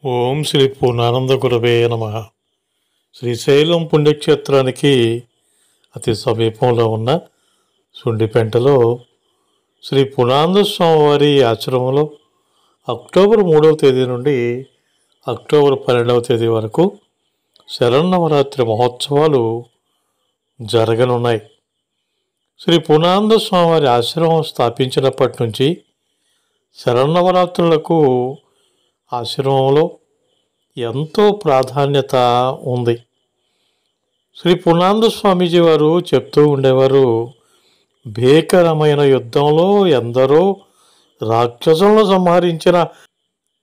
ఓం శ్రీ పూర్ణానంద గురవే నమః. శ్రీశైలం పుణ్యక్షేత్రానికి అతి సమీపంలో ఉన్న సుండిపెంటలో శ్రీ పూర్ణానంద స్వామివారి ఆశ్రమంలో అక్టోబర్ 3వ తేదీ నుండి అక్టోబర్ 12వ తేదీ వరకు శరన్నవరాత్రి మహోత్సవాలు జరగనున్నాయి. శ్రీ పూర్ణానంద స్వామివారి ఆశ్రమం స్థాపించినప్పటి నుంచి శరన్నవరాత్రులకు ఆశ్రమంలో ఎంతో ప్రాధాన్యత ఉంది. శ్రీ పూర్ణానంద స్వామీజీ వారు చెప్తూ ఉండేవారు, భీకరమైన యుద్ధంలో ఎందరో రాక్షసులను సంహరించిన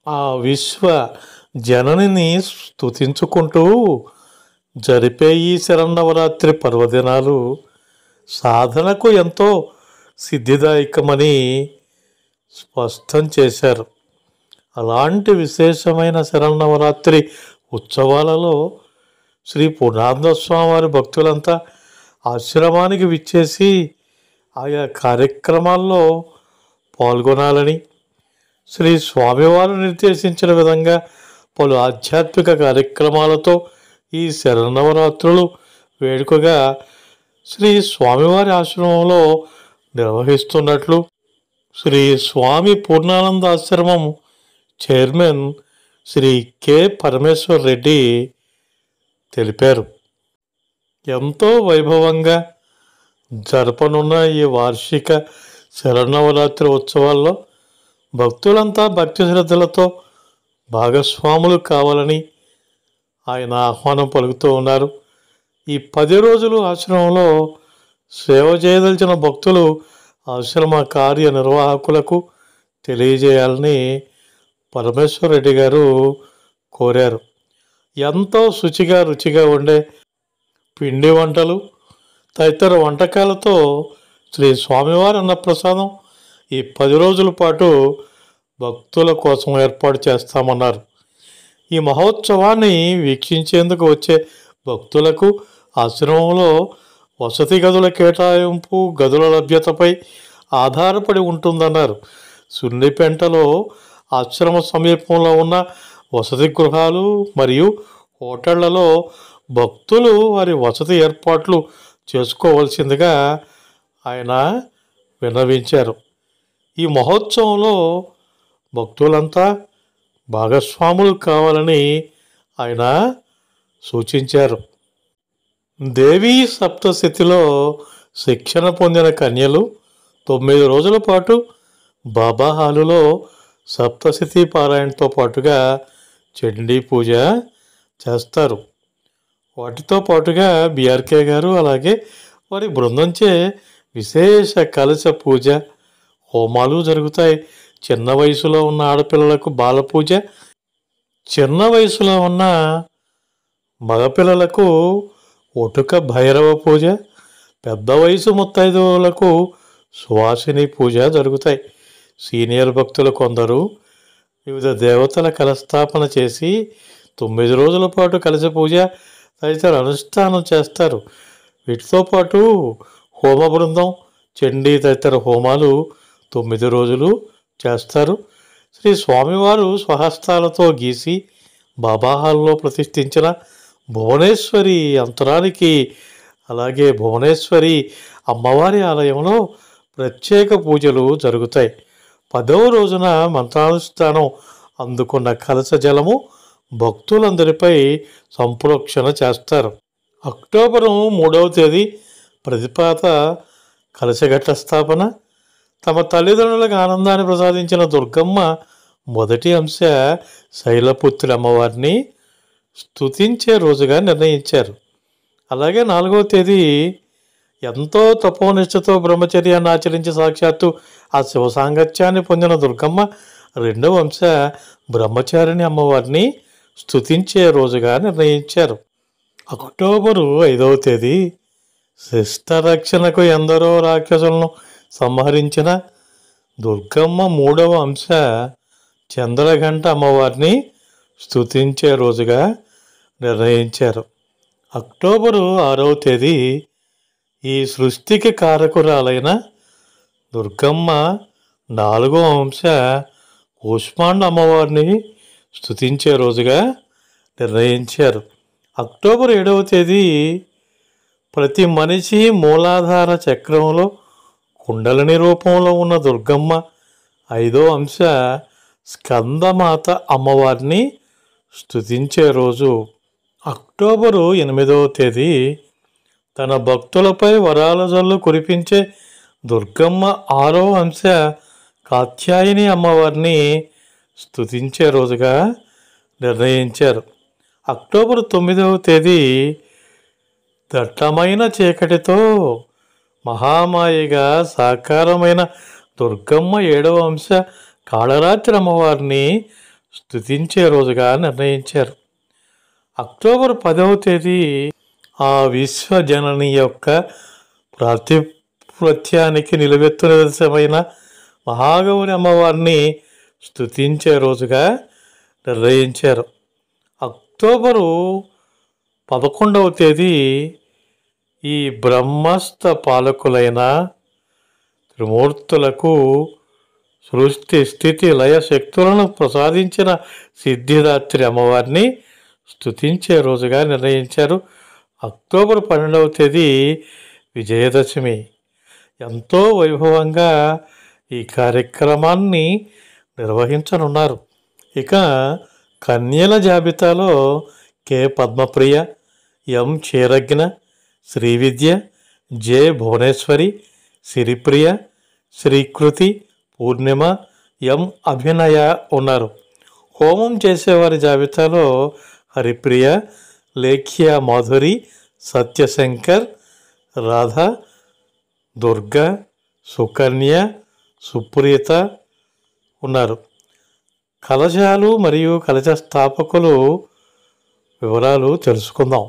ఆ విశ్వ జననిని స్తుతించుకుంటూ జరిపే ఈ శరన్నవరాత్రి పర్వదినాలు సాధనకు ఎంతో సిద్ధిదాయకమని స్పష్టం చేశారు. అలాంటి విశేషమైన శరన్నవరాత్రి ఉత్సవాలలో శ్రీ పూర్ణానంద స్వామి వారి భక్తులంతా ఆశ్రమానికి విచ్చేసి ఆయా కార్యక్రమాల్లో పాల్గొనాలని, శ్రీ స్వామివారు నిర్దేశించిన విధంగా పలు ఆధ్యాత్మిక కార్యక్రమాలతో ఈ శరన్నవరాత్రులు వేడుకగా శ్రీ స్వామివారి ఆశ్రమంలో నిర్వహిస్తున్నట్లు శ్రీ స్వామి పూర్ణానంద ఆశ్రమం చైర్మన్ శ్రీ కె పరమేశ్వర్ రెడ్డి తెలిపారు. ఎంతో వైభవంగా జరపనున్న ఈ వార్షిక శరన్నవరాత్రి ఉత్సవాల్లో భక్తులంతా భక్తి శ్రద్ధలతో భాగస్వాములు కావాలని ఆయన ఆహ్వానం పలుకుతూ ఉన్నారు. ఈ 10 రోజులు ఆశ్రమంలో సేవ చేయదలిచిన భక్తులు ఆశ్రమ కార్యనిర్వాహకులకు తెలియజేయాలని పరమేశ్వర్ రెడ్డి గారు కోరారు. ఎంతో రుచిగా ఉండే పిండి వంటలు తదితర వంటకాలతో శ్రీ స్వామివారి అన్నప్రసాదం ఈ 10 రోజుల పాటు భక్తుల కోసం ఏర్పాటు చేస్తామన్నారు. ఈ మహోత్సవాన్ని వీక్షించేందుకు వచ్చే భక్తులకు ఆశ్రమంలో వసతి గదుల కేటాయింపు, గదుల లభ్యతపై ఆధారపడి ఉంటుందన్నారు. సున్నిపెంటలో ఆశ్రమ సమీపంలో ఉన్న వసతి గృహాలు మరియు హోటళ్లలో భక్తులు వారి వసతి ఏర్పాట్లు చేసుకోవాల్సిందిగా ఆయన విన్నవించారు. ఈ మహోత్సవంలో భక్తులంతా భాగస్వాములు కావాలని ఆయన సూచించారు. దేవీ సప్తశతిలో శిక్షణ పొందిన కన్యలు 9 రోజుల పాటు బాబా హాలులో సప్తశతి పారాయణతో పాటుగా చండీ పూజ చేస్తారు. వాటితో పాటుగా బిఆర్కే గారు అలాగే వారి బృందంచే విశేష కలశ పూజ, హోమాలు జరుగుతాయి. చిన్న వయసులో ఉన్న ఆడపిల్లలకు బాల పూజ, చిన్న వయసులో ఉన్న మగపిల్లలకు ఒటుక భైరవ పూజ, పెద్ద వయసు ముత్తైదువులకు సువాసిని పూజ జరుగుతాయి. సీనియర్ భక్తులు కొందరు వివిధ దేవతల కలస్థాపన చేసి 9 రోజుల పాటు కలశ పూజ తదితర అనుష్ఠానం చేస్తారు. వీటితో పాటు హోమ బృందం, చండీ తదితర హోమాలు 9 రోజులు చేస్తారు. శ్రీ స్వామివారు స్వహస్తాలతో గీసి బాబా హాల్లో ప్రతిష్ఠించిన భువనేశ్వరి అంతరానికి అలాగే భువనేశ్వరి అమ్మవారి ఆలయంలో ప్రత్యేక పూజలు జరుగుతాయి. 10వ రోజున మంత్రానుష్ఠానం అందుకున్న కలశ జలము భక్తులందరిపై సంప్రోక్షణ చేస్తారు. అక్టోబర్ 3వ తేదీ ప్రతిపాత కలశఘట్ట స్థాపన. తమ తల్లిదండ్రులకు ఆనందాన్ని ప్రసాదించిన దుర్గమ్మ మొదటి అంశ శైలపుత్రి అమ్మవారిని స్తుతించే రోజుగా నిర్ణయించారు. అలాగే 4వ తేదీ ఎంతో తపోనిష్టతో బ్రహ్మచర్యాన్ని ఆచరించి సాక్షాత్తు ఆ శివ సాంగత్యాన్ని పొందిన దుర్గమ్మ 2వ అంశ బ్రహ్మచారిణి అమ్మవారిని స్తుతించే రోజుగా నిర్ణయించారు. అక్టోబరు 5వ తేదీ శిష్టరక్షణకు ఎందరో రాక్షసులను సంహరించిన దుర్గమ్మ 3వ అంశ చంద్రఘంట అమ్మవారిని స్తుతించే రోజుగా నిర్ణయించారు. అక్టోబరు 6వ తేదీ ఈ సృష్టికి కారకురాలైన దుర్గమ్మ 4వ అంశ కూష్మాండ అమ్మవారిని స్తుతించే రోజుగా నిర్ణయించారు. అక్టోబర్ 7వ తేదీ ప్రతి మనిషి మూలాధార చక్రంలో కుండలిని రూపంలో ఉన్న దుర్గమ్మ 5వ అంశ స్కందమాత అమ్మవారిని స్తుతించే రోజు. అక్టోబరు 8వ తేదీ తన భక్తులపై వరాల జల్లు కురిపించే దుర్గమ్మ 6వ అంశ కాత్యాయని అమ్మవారిని స్తుతించే రోజుగా నిర్ణయించారు. అక్టోబర్ 9వ తేదీ దట్టమైన చీకటితో మహామాయగా సాకారమైన దుర్గమ్మ 7వ అంశ కాళరాత్రి అమ్మవారిని స్తుతించే రోజుగా నిర్ణయించారు. అక్టోబర్ 10వ తేదీ ఆ విశ్వజనని యొక్క ప్రాతిపత్యానికి నిలువెత్తు నిదర్శనమైన మహాగౌరి అమ్మవారిని స్తుతించే రోజుగా నిర్ణయించారు. అక్టోబరు 11వ తేదీ ఈ బ్రహ్మస్థ పాలకులైన త్రిమూర్తులకు సృష్టి స్థితి లయ శక్తులను ప్రసాదించిన సిద్ధిదాత్రి అమ్మవారిని స్తుతించే రోజుగా నిర్ణయించారు. అక్టోబర్ 12వ తేదీ విజయదశమి. ఎంతో వైభవంగా ఈ కార్యక్రమాన్ని నిర్వహించనున్నారు. ఇక కన్యల జాబితాలో కె పద్మప్రియ, ఎం క్షీరజ్ఞ, శ్రీవిద్య, జె భువనేశ్వరి, సిరిప్రియ, శ్రీకృతి, పూర్ణిమ, ఎం అభినయ ఉన్నారు. హోమం చేసేవారి జాబితాలో హరిప్రియ, లేఖ్య మాధురి, సత్యశంకర్, రాధ, దుర్గ, సుకన్య, సుప్రీత ఉన్నారు. కలశాలు మరియు కలశ స్థాపకులు వివరాలు తెలుసుకుందాం.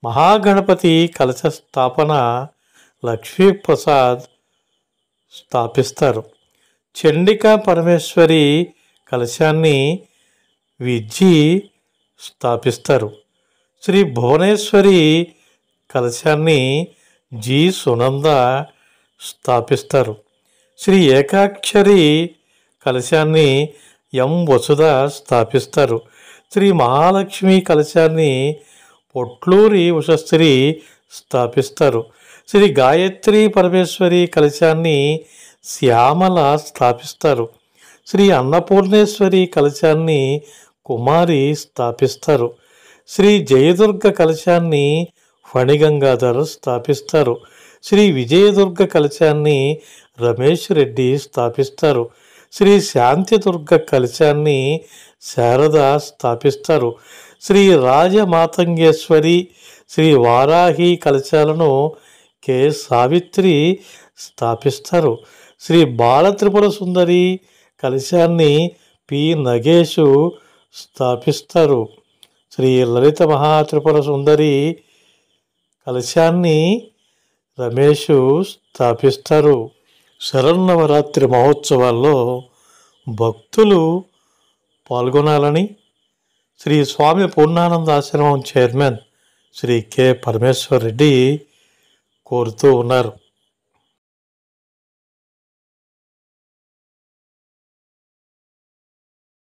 మహాగణపతి కలశ స్థాపన లక్ష్మీప్రసాద్ స్థాపిస్తారు. చండికా పరమేశ్వరి కలశాన్ని విజ్జి స్థాపిస్తారు. శ్రీ భువనేశ్వరి కలశాన్ని జి సునంద స్థాపిస్తారు. శ్రీ ఏకాక్షరి కలశాన్ని ఎం వసుధ స్థాపిస్తారు. శ్రీ మహాలక్ష్మి కలశాన్ని పొట్లూరి ఉషశ్రీ స్థాపిస్తారు. శ్రీ గాయత్రి పరమేశ్వరి కలశాన్ని శ్యామల స్థాపిస్తారు. శ్రీ అన్నపూర్ణేశ్వరి కలశాన్ని కుమారి స్థాపిస్తారు. శ్రీ జయదుర్గ కలశాన్ని ఫణిగంగాధర్ స్థాపిస్తారు. శ్రీ విజయదుర్గ కలశాన్ని రమేష్ రెడ్డి స్థాపిస్తారు. శ్రీ శాంతిదుర్గ కలశాన్ని శారద స్థాపిస్తారు. శ్రీ రాజమాతంగేశ్వరి, శ్రీ వారాహి కలశాలను కె సావిత్రి స్థాపిస్తారు. శ్రీ బాలత్రిపుర సుందరి కలశాన్ని పి నగేషు స్థాపిస్తారు. శ్రీ లలిత మహాత్రిపుర సుందరి కలశాన్ని రమేషు స్థాపిస్తారు. శరన్నవరాత్రి మహోత్సవాల్లో భక్తులు పాల్గొనాలని శ్రీ స్వామి పూర్ణానంద ఆశ్రమం చైర్మన్ శ్రీ కె పరమేశ్వర్ రెడ్డి కోరుతూ ఉన్నారు.